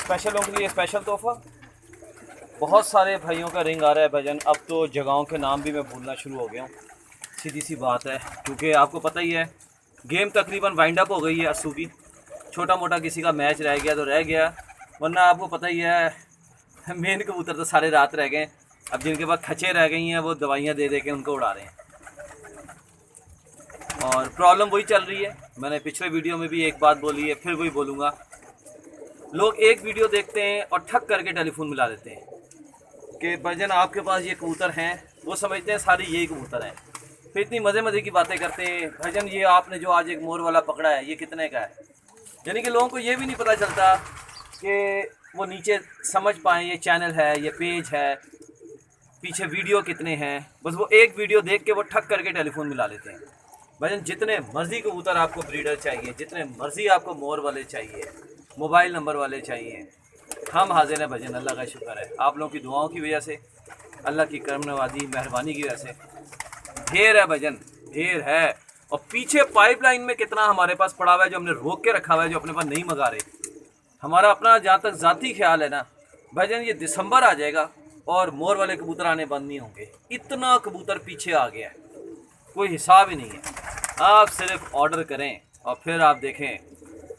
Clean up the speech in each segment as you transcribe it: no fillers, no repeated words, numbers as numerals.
Special लोगों के लिए स्पेशल तोहफा। बहुत सारे भाइयों का रिंग आ रहा है भजन। अब तो जगहों के नाम भी मैं भूलना शुरू हो गया हूँ, सीधी सी बात है, क्योंकि आपको पता ही है गेम तकरीबन वाइंड अप हो गई है। अस्सू की छोटा मोटा किसी का मैच रह गया तो रह गया, वरना आपको पता ही है मेन कबूतर तो सारे रात रह गए। अब जिनके पास खचे रह गई हैं वो दवाइयाँ दे दे के उनको उड़ा रहे हैं, और प्रॉब्लम वही चल रही है। मैंने पिछले वीडियो में भी एक बात बोली है, फिर वही बोलूँगा। लोग एक वीडियो देखते हैं और ठक करके टेलीफोन मिला देते हैं कि भजन आपके पास ये कबूतर हैं, वो समझते हैं सारे यही कबूतर हैं। फिर इतनी मज़े मज़े की बातें करते हैं, भजन ये आपने जो आज एक मोर वाला पकड़ा है ये कितने का है। यानी कि लोगों को ये भी नहीं पता चलता कि वो नीचे समझ पाएँ ये चैनल है, ये पेज है, पीछे वीडियो कितने हैं। बस वो एक वीडियो देख के वो ठक करके टेलीफोन मिला लेते हैं। भजन जितने मर्ज़ी कबूतर आपको ब्रीडर चाहिए, जितने मर्ज़ी आपको मोर वाले चाहिए, मोबाइल नंबर वाले चाहिए, हम हाजिर हैं भजन। अल्लाह का शुक्र है, आप लोगों की दुआओं की वजह से, अल्लाह की करम नवाजी मेहरबानी की वजह से ढेर है भजन, ढेर है। और पीछे पाइपलाइन में कितना हमारे पास पड़ा हुआ है जो हमने रोक के रखा हुआ है, जो अपने पास नहीं मंगा रहे। हमारा अपना जहाँ तक ज़ाती ख्याल है ना भजन, ये दिसंबर आ जाएगा और मोर वाले कबूतर आने बंद नहीं होंगे। इतना कबूतर पीछे आ गया है, कोई हिसाब ही नहीं है। आप सिर्फ ऑर्डर करें और फिर आप देखें,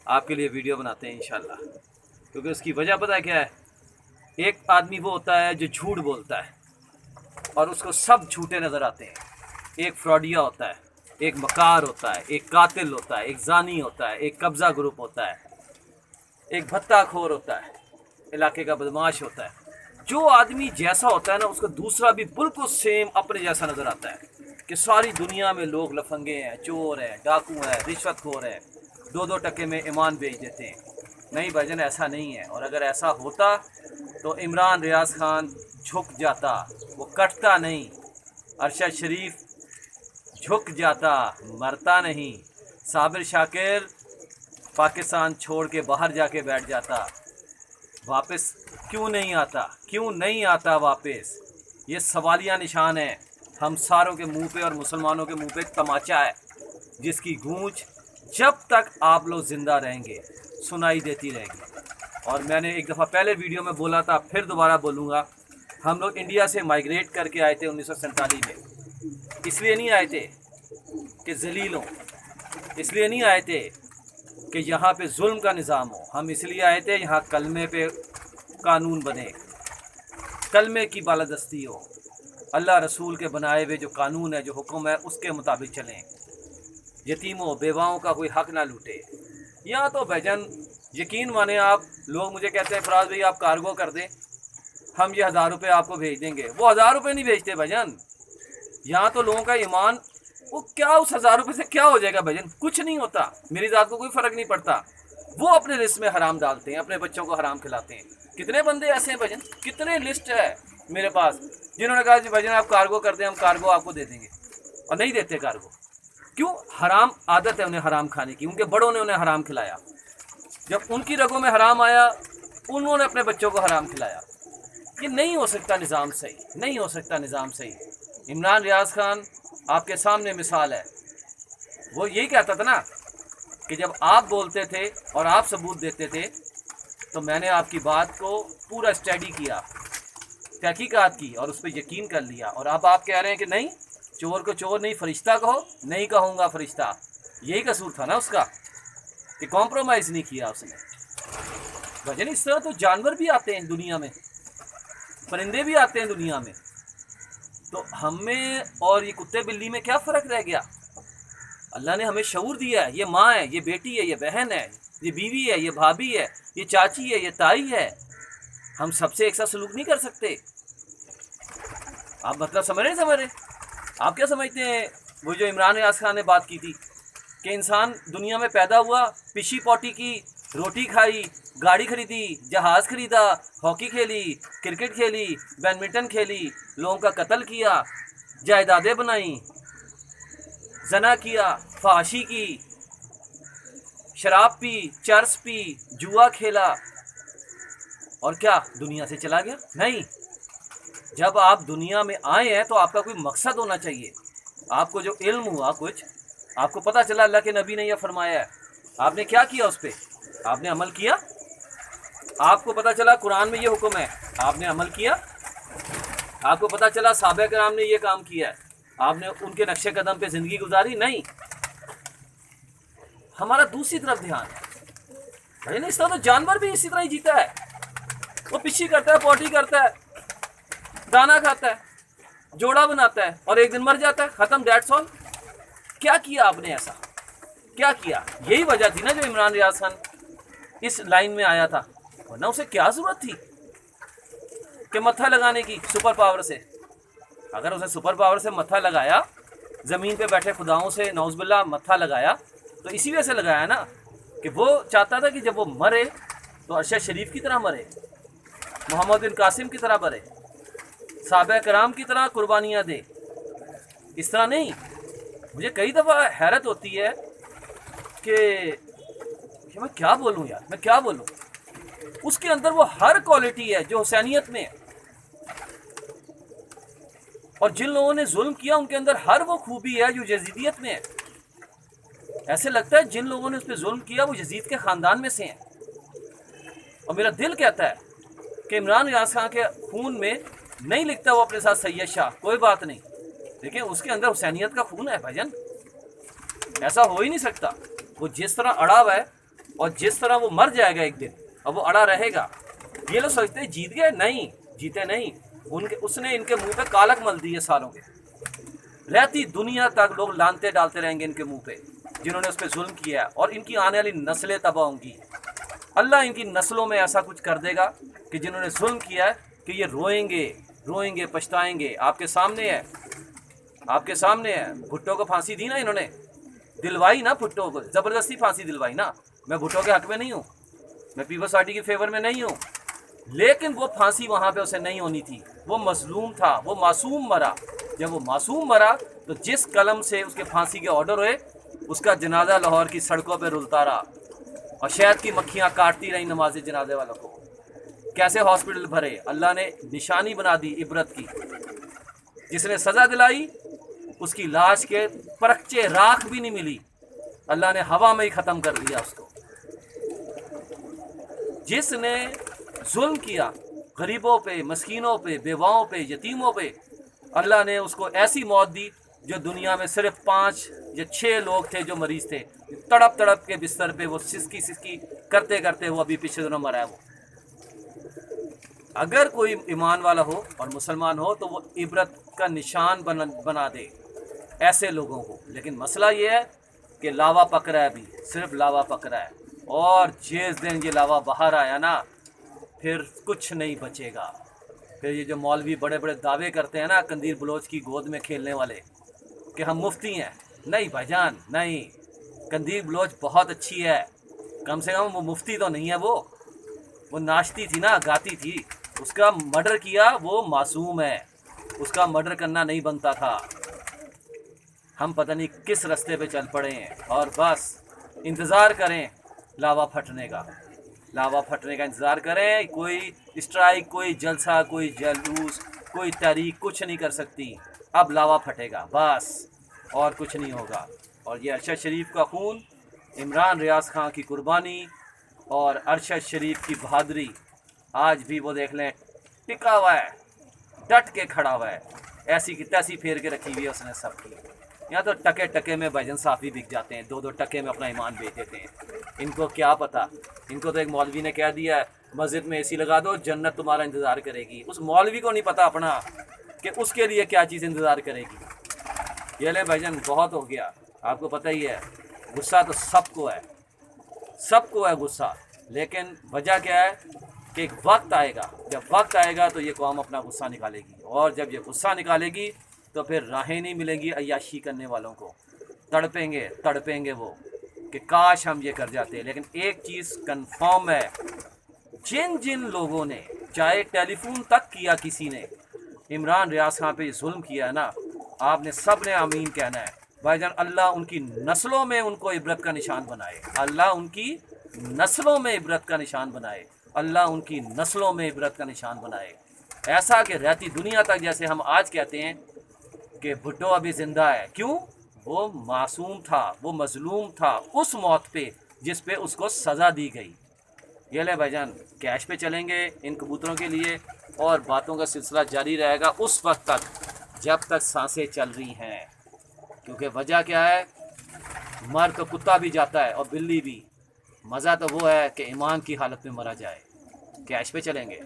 आपके लिए वीडियो बनाते हैं इंशाल्लाह। क्योंकि उसकी वजह पता है क्या है? एक आदमी वो होता है जो झूठ बोलता है और उसको सब झूठे नज़र आते हैं। एक फ्रॉडिया होता है, एक मकार होता है, एक कातिल होता है, एक जानी होता है, एक कब्ज़ा ग्रुप होता है, एक भत्ताखोर होता है, इलाके का बदमाश होता है। जो आदमी जैसा होता है ना, उसको दूसरा भी बिल्कुल सेम अपने जैसा नज़र आता है कि सारी दुनिया में लोग लफंगे हैं, चोर हैं, डाकू हैं, रिश्वतखोर हैं, 2-2 टके में ईमान बेच देते हैं। नहीं भजन, ऐसा नहीं है। और अगर ऐसा होता तो इमरान रियाज खान झुक जाता, वो कटता नहीं। अरशद शरीफ झुक जाता, मरता नहीं। साबिर शाकिर पाकिस्तान छोड़ के बाहर जाके बैठ जाता। वापस क्यों नहीं आता, क्यों नहीं आता वापस? ये सवालिया निशान है हम सारों के मुंह पे, और मुसलमानों के मुंह पे तमाचा है जिसकी गूंज जब तक आप लोग ज़िंदा रहेंगे सुनाई देती रहेगी। और मैंने एक दफ़ा पहले वीडियो में बोला था, फिर दोबारा बोलूँगा, हम लोग इंडिया से माइग्रेट करके आए थे 1947 में। इसलिए नहीं आए थे कि जलील हों, इसलिए नहीं आए थे कि यहाँ पे जुल्म का निज़ाम हो। हम इसलिए आए थे यहाँ कलमे पे कानून बने, कलमे की बालादस्ती हो, अल्लाह रसूल के बनाए हुए जो कानून है, जो हुक्म है, उसके मुताबिक चलें। यतीमों बेवाओं का कोई हक ना लूटे। यहाँ तो भजन यकीन माने आप, लोग मुझे कहते हैं फराज भाई आप कार्गो कर दें, हम ये 1000 रुपये आपको भेज देंगे। वो 1000 रुपये नहीं भेजते भजन। यहाँ तो लोगों का ईमान, वो क्या उस 1000 रुपये से क्या हो जाएगा भजन? कुछ नहीं होता। मेरी ज़ात को कोई फ़र्क नहीं पड़ता। वो अपने रिस्क में हराम डालते हैं, अपने बच्चों को हराम खिलाते हैं। कितने बंदे ऐसे हैं भजन, कितने लिस्ट है मेरे पास जिन्होंने कहा जी भजन आप कार्गो कर दें, हम कार्गो आपको दे देंगे, और नहीं देते कार्गो। क्यों? हराम आदत है उन्हें हराम खाने की, उनके बड़ों ने उन्हें हराम खिलाया। जब उनकी रगों में हराम आया, उन्होंने अपने बच्चों को हराम खिलाया। ये नहीं हो सकता निज़ाम सही, नहीं हो सकता निज़ाम सही। इमरान रियाज खान आपके सामने मिसाल है। वो यही कहता था ना कि जब आप बोलते थे और आप सबूत देते थे तो मैंने आपकी बात को पूरा स्टडी किया, तहकीकात की और उस पर यकीन कर लिया। और अब आप कह रहे हैं कि नहीं, चोर को चोर नहीं फरिश्ता कहो। नहीं कहूँगा फरिश्ता, यही कसूर था ना उसका कि कॉम्प्रोमाइज़ नहीं किया उसने। भजन इस तरह तो जानवर भी आते हैं दुनिया में, परिंदे भी आते हैं दुनिया में, तो हमें और ये कुत्ते बिल्ली में क्या फ़र्क रह गया? अल्लाह ने हमें शऊर दिया है। ये माँ है, ये बेटी है, ये बहन है, ये बीवी है, ये भाभी है, ये चाची है, ये ताई है। हम सबसे एक सा सलूक नहीं कर सकते। आप मतलब समझ रहे? आप क्या समझते हैं? वो जो इमरान रियाज खान ने बात की थी कि इंसान दुनिया में पैदा हुआ, पिशी पोटी की, रोटी खाई, गाड़ी खरीदी, जहाज़ खरीदा, हॉकी खेली, क्रिकेट खेली, बैडमिंटन खेली, लोगों का कत्ल किया, जायदादें बनाई, जना किया, फाशी की, शराब पी, चर्स पी, जुआ खेला, और क्या दुनिया से चला गया? नहीं। जब आप दुनिया में आए हैं तो आपका कोई मकसद होना चाहिए। आपको जो इल्म हुआ, कुछ आपको पता चला अल्लाह के नबी ने यह फरमाया है, आपने क्या किया? उस पर आपने अमल किया? آپ کو پتہ چلا قرآن میں یہ حکم ہے، آپ نے عمل کیا؟ آپ کو پتہ چلا صحابہ کرام نے یہ کام کیا ہے، آپ نے ان کے نقش قدم پہ زندگی گزاری؟ نہیں، ہمارا دوسری طرف دھیان ہے۔ اس طرح تو جانور بھی اسی طرح ہی جیتا ہے، وہ پچھی کرتا ہے، پوٹی کرتا ہے، دانا کھاتا ہے، جوڑا بناتا ہے اور ایک دن مر جاتا ہے، ختم، دیٹس آل۔ کیا کیا آپ نے ایسا؟ کیا کیا؟ یہی وجہ تھی نا جو عمران ریاض خان اس لائن میں آیا تھا، ورنہ اسے کیا ضرورت تھی کہ متھا لگانے کی سپر پاور سے؟ اگر اسے سپر پاور سے متھا لگایا، زمین پہ بیٹھے خداؤں سے نعوذ باللہ متھا لگایا، تو اسی وجہ سے لگایا نا کہ وہ چاہتا تھا کہ جب وہ مرے تو ارشد شریف کی طرح مرے، محمد بن قاسم کی طرح مرے، صحابہ کرام کی طرح قربانیاں دے، اس طرح نہیں۔ مجھے کئی دفعہ حیرت ہوتی ہے کہ میں کیا بولوں یار، میں کیا بولوں؟ اس کے اندر وہ ہر کوالٹی ہے جو حسینیت میں ہے، اور جن لوگوں نے ظلم کیا ان کے اندر ہر وہ خوبی ہے جو یزیدیت میں ہے۔ ایسے لگتا ہے جن لوگوں نے اس پہ ظلم کیا وہ یزید کے خاندان میں سے ہیں، اور میرا دل کہتا ہے کہ عمران ریاض خان کے خون میں نہیں لکھتا وہ اپنے ساتھ سید شاہ، کوئی بات نہیں، لیکن اس کے اندر حسینیت کا خون ہے بھجن، ایسا ہو ہی نہیں سکتا۔ وہ جس طرح اڑا ہوا ہے اور جس طرح وہ مر جائے گا ایک دن، اور وہ اڑا رہے گا۔ یہ لوگ سوچتے ہیں جیت گئے، نہیں جیتے نہیں، اس نے ان کے منہ پہ کالک مل دی ہے سالوں کے، رہتی دنیا تک لوگ لانتے ڈالتے رہیں گے ان کے منہ پہ جنہوں نے اس پہ ظلم کیا ہے، اور ان کی آنے والی نسلیں تباہ ہوں گی۔ اللہ ان کی نسلوں میں ایسا کچھ کر دے گا کہ جنہوں نے ظلم کیا ہے کہ یہ روئیں گے پچھتائیں گے۔ آپ کے سامنے ہے، آپ کے سامنے ہے، بھٹو کو پھانسی دی نا انہوں نے، دلوائی نا بھٹو کو، زبردستی پھانسی دلوائی نا۔ میں بھٹو کے حق میں نہیں ہوں، میں پیپلز پارٹی کے فیور میں نہیں ہوں، لیکن وہ پھانسی وہاں پہ اسے نہیں ہونی تھی، وہ مظلوم تھا، وہ معصوم مرا۔ جب وہ معصوم مرا تو جس قلم سے اس کے پھانسی کے آرڈر ہوئے، اس کا جنازہ لاہور کی سڑکوں پہ رلتا رہا، اور شہد کی مکھیاں کاٹتی رہیں نماز جنازے والوں کو۔ کیسے ہاسپٹل بھرے، اللہ نے نشانی بنا دی عبرت کی۔ جس نے سزا دلائی اس کی لاش کے پرچے راکھ بھی نہیں ملی، اللہ نے ہوا میں ہی ختم کر دیا اس کو۔ جس نے ظلم کیا غریبوں پہ، مسکینوں پہ، بیواؤں پہ، یتیموں پہ، اللہ نے اس کو ایسی موت دی جو دنیا میں صرف 5 یا 6 لوگ تھے جو مریض تھے، تڑپ تڑپ کے بستر پہ وہ سسکی کرتے کرتے وہ ابھی پچھلے دنوں مرا ہے وہ۔ اگر کوئی ایمان والا ہو اور مسلمان ہو تو وہ عبرت کا نشان بنا دے ایسے لوگوں کو، لیکن مسئلہ یہ ہے کہ لاوا پک رہا ہے، ابھی صرف لاوا پک رہا ہے، اور جس دن یہ لاوا باہر آیا نا پھر کچھ نہیں بچے گا۔ پھر یہ جو مولوی بڑے بڑے دعوے کرتے ہیں نا قندیل بلوچ کی گود میں کھیلنے والے کہ ہم مفتی ہیں، نہیں بھائی جان نہیں، قندیل بلوچ بہت اچھی ہے، کم سے کم وہ مفتی تو نہیں ہے، وہ ناچتی تھی نا، گاتی تھی، اس کا مرڈر کیا وہ معصوم ہے، اس کا مرڈر کرنا نہیں بنتا تھا۔ ہم پتہ نہیں کس رستے پہ چل پڑے ہیں، اور بس انتظار کریں لاوا پھٹنے کا، لاوا پھٹنے کا انتظار کریں۔ کوئی اسٹرائک، کوئی جلسہ، کوئی جلوس، کوئی تحریک کچھ نہیں کر سکتی، اب لاوا پھٹے گا بس، اور کچھ نہیں ہوگا۔ اور یہ ارشد شریف کا خون، عمران ریاض خان کی قربانی اور ارشد شریف کی بہادری آج بھی وہ دیکھ لیں ٹکا ہوا ہے، ڈٹ کے کھڑا ہوا ہے، ایسی کی تیسی پھیر کے رکھی ہوئی ہے اس نے سب کی۔ یہاں تو ٹکے ٹکے میں بھجن صافی بک جاتے ہیں، 2 ٹکے میں اپنا ایمان بیچ دیتے ہیں۔ ان کو کیا پتا، ان کو تو ایک مولوی نے کہہ دیا ہے مسجد میں AC لگا دو جنت تمہارا انتظار کرے گی، اس مولوی کو نہیں پتا اپنا کہ اس کے لیے کیا چیز انتظار کرے گی۔ یہ لے بھجن بہت ہو گیا، آپ کو پتہ ہی ہے، غصہ تو سب کو ہے، سب کو ہے غصہ، لیکن وجہ کیا ہے کہ ایک وقت آئے گا، جب وقت آئے گا تو یہ قوم اپنا غصہ نکالے گی، اور جب یہ غصہ نکالے گی تو پھر راہیں نہیں ملیں گی عیاشی کرنے والوں کو، تڑپیں گے وہ کہ کاش ہم یہ کر جاتے۔ لیکن ایک چیز کنفرم ہے، جن لوگوں نے چاہے ٹیلی فون تک کیا کسی نے عمران ریاض خان پہ ظلم کیا ہے نا، آپ نے سب نے آمین کہنا ہے۔ بھائی جان اللہ ان کی نسلوں میں ان کو عبرت کا نشان بنائے، اللہ ان کی نسلوں میں عبرت کا نشان بنائے، اللہ ان کی نسلوں میں عبرت کا نشان بنائے، ایسا کہ رہتی دنیا تک، جیسے ہم آج کہتے ہیں کہ بھٹو ابھی زندہ ہے، کیوں؟ وہ معصوم تھا، وہ مظلوم تھا اس موت پہ جس پہ اس کو سزا دی گئی، ये ले भाईजान, कैश पे चलेंगे इन कबूतरों के लिए और बातों का सिलसिला जारी रहेगा उस वक्त तक जब तक सांसें चल रही हैं। क्योंकि वजह क्या है, मर तो कुत्ता भी जाता है और बिल्ली भी, मज़ा तो वो है कि ईमान की हालत में मरा जाए। कैश पे चलेंगे।